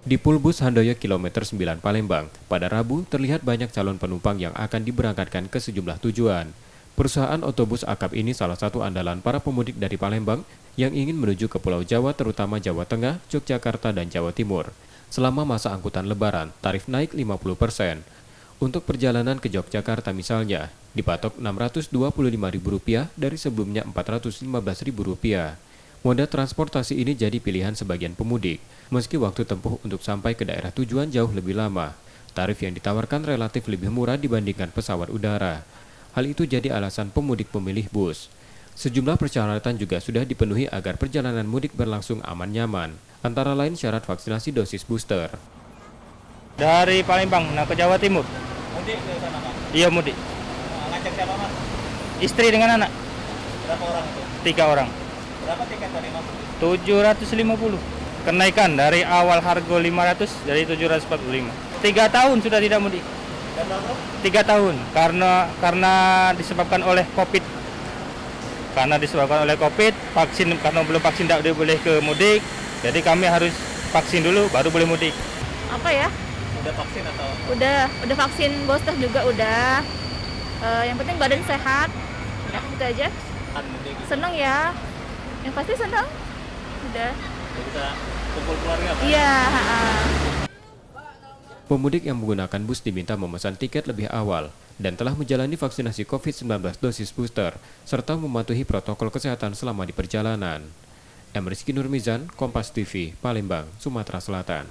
Di Pulbus Handoyo kilometer 9 Palembang, pada Rabu terlihat banyak calon penumpang yang akan diberangkatkan ke sejumlah tujuan. Perusahaan otobus akap ini salah satu andalan para pemudik dari Palembang yang ingin menuju ke Pulau Jawa terutama Jawa Tengah, Yogyakarta, dan Jawa Timur. Selama masa angkutan lebaran, tarif naik 50%. Untuk perjalanan ke Yogyakarta misalnya, dipatok Rp625.000 dari sebelumnya Rp415.000. Moda transportasi ini jadi pilihan sebagian pemudik, meski waktu tempuh untuk sampai ke daerah tujuan jauh lebih lama. Tarif yang ditawarkan relatif lebih murah dibandingkan pesawat udara. Hal itu jadi alasan pemudik memilih bus. Sejumlah persyaratan juga sudah dipenuhi agar perjalanan mudik berlangsung aman nyaman, antara lain syarat vaksinasi dosis booster. Dari Palembang, ke Jawa Timur. Mudik ke sana, Pak? Iya, mudik. Ngajak siapa, Mas? Istri dengan anak. Berapa orang itu? 3 orang. Berapa tiket tadi masuk? 750. Kenaikan dari awal harga 500 jadi 745. 3 tahun sudah tidak mudik. Kenapa? 3 tahun karena disebabkan oleh Covid. Karena disebabkan oleh Covid, vaksin karena belum vaksin tidak boleh ke mudik. Jadi kami harus vaksin dulu baru boleh mudik. Apa ya? Udah vaksin atau? Udah vaksin booster juga udah. Yang penting badan sehat. Udah gitu aja. Mudik gitu. Seneng ya. Yang pasti seneng. Udah. Jadi bisa kumpul keluarga, Pak? Iya. Pemudik yang menggunakan bus diminta memesan tiket lebih awal dan telah menjalani vaksinasi COVID-19 dosis booster serta mematuhi protokol kesehatan selama di perjalanan. Rizky Nurmizan, Kompas TV, Palembang, Sumatera Selatan.